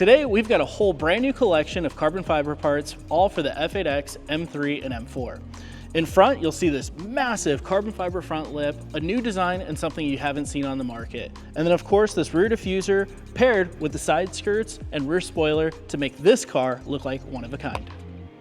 Today, we've got a whole brand new collection of carbon fiber parts, all for the F8X M3 and M4. In front, you'll see this massive carbon fiber front lip, a new design and something you haven't seen on the market. And then of course, this rear diffuser paired with the side skirts and rear spoiler to make this car look like one of a kind.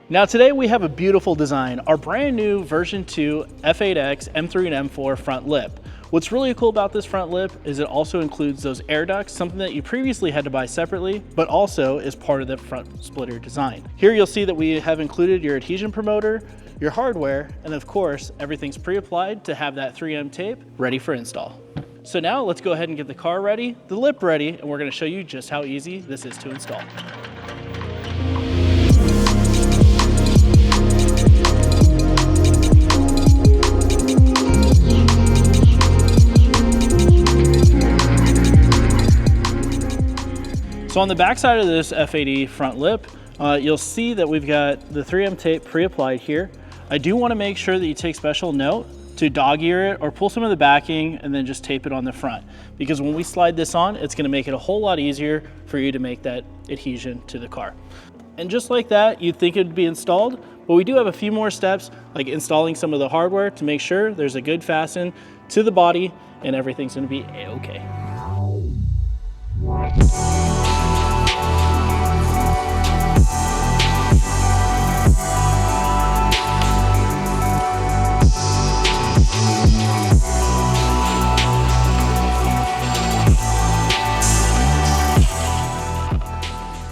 Now today we have a beautiful design, our brand new version 2 F8X M3 and M4 front lip. What's really cool about this front lip is it also includes those air ducts, something that you previously had to buy separately, but also is part of the front splitter design. Here you'll see that we have included your adhesion promoter, your hardware, and of course, everything's pre-applied to have that 3M tape ready for install. So now let's go ahead and get the car ready, the lip ready, and we're gonna show you just how easy this is to install. So on the back side of this F80 front lip, you'll see that we've got the 3M tape pre-applied here. I do want to make sure that you take special note to dog ear it or pull some of the backing and then just tape it on the front. Because when we slide this on, it's going to make it a whole lot easier for you to make that adhesion to the car. And just like that, you'd think it'd be installed, but we do have a few more steps, like installing some of the hardware to make sure there's a good fasten to the body and everything's going to be a-okay.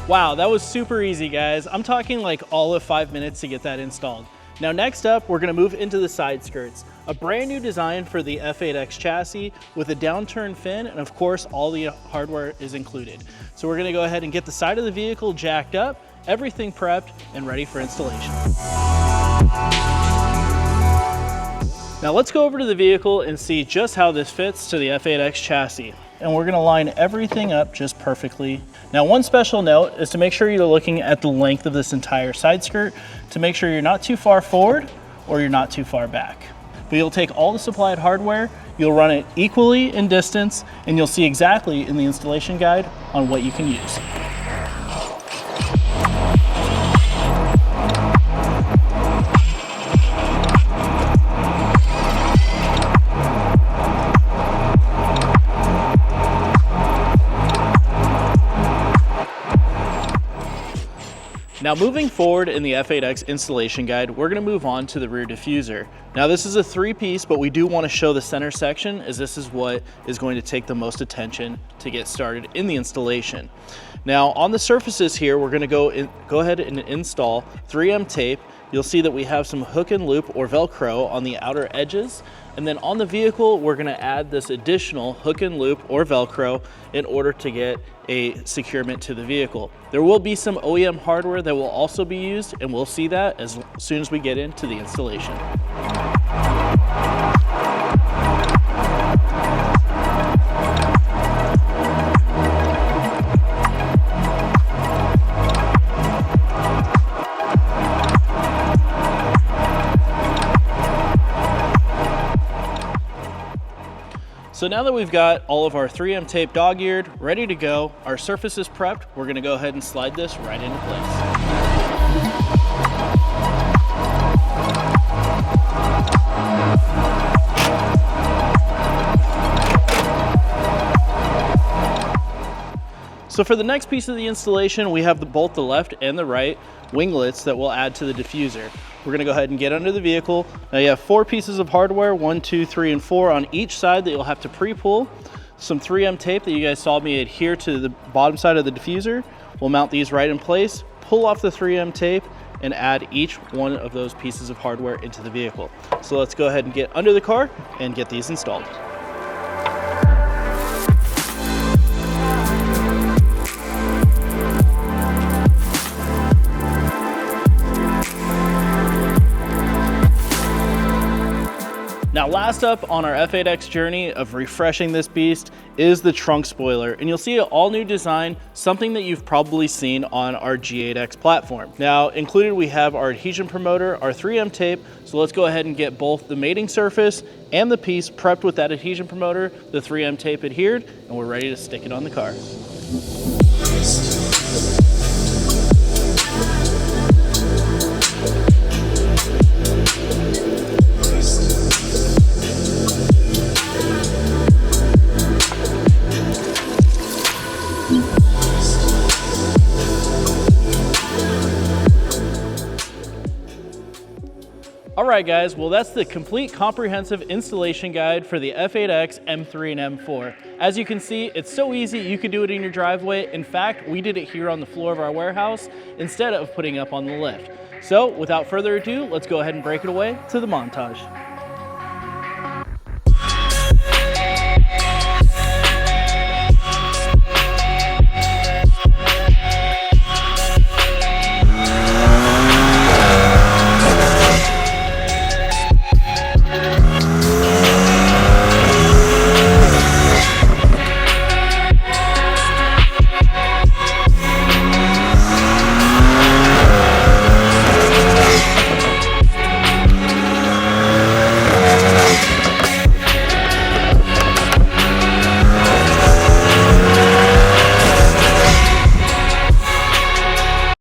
Wow, that was super easy, guys. I'm talking like all of 5 minutes to get that installed. Now next up, we're gonna move into the side skirts. A brand new design for the F8X chassis with a downturn fin, and of course, all the hardware is included. So we're gonna go ahead and get the side of the vehicle jacked up, everything prepped and ready for installation. Now let's go over to the vehicle and see just how this fits to the F8X chassis. And we're gonna line everything up just perfectly. Now one special note is to make sure you're looking at the length of this entire side skirt to make sure you're not too far forward or you're not too far back. But you'll take all the supplied hardware, you'll run it equally in distance, and you'll see exactly in the installation guide on what you can use. Now moving forward in the F8X installation guide, we're gonna move on to the rear diffuser. Now this is a 3-piece, but we do wanna show the center section as this is what is going to take the most attention to get started in the installation. Now on the surfaces here, we're gonna go ahead and install 3M tape. You'll see that we have some hook and loop or Velcro on the outer edges. And then on the vehicle, we're gonna add this additional hook and loop or Velcro in order to get a securement to the vehicle. There will be some OEM hardware that will also be used, and we'll see that as soon as we get into the installation. So now that we've got all of our 3M tape dog-eared, ready to go, our surface is prepped, we're gonna go ahead and slide this right into place. So for the next piece of the installation, we have both the left and the right winglets that we'll add to the diffuser. We're gonna go ahead and get under the vehicle. Now you have 4 pieces of hardware, 1, 2, 3, and 4 on each side that you'll have to pre-pull. Some 3M tape that you guys saw me adhere to the bottom side of the diffuser. We'll mount these right in place, pull off the 3M tape, and add each one of those pieces of hardware into the vehicle. So let's go ahead and get under the car and get these installed. Now last up on our F8X journey of refreshing this beast is the trunk spoiler, and you'll see an all new design, something that you've probably seen on our G8X platform. Now included we have our adhesion promoter, our 3M tape, so let's go ahead and get both the mating surface and the piece prepped with that adhesion promoter, the 3M tape adhered, and we're ready to stick it on the car. right, guys, well, that's the complete comprehensive installation guide for the F8X M3 and M4. As you can see, it's so easy, you could do it in your driveway. In fact, we did it here on the floor of our warehouse instead of putting up on the lift. So without further ado, let's go ahead and break it away to the montage.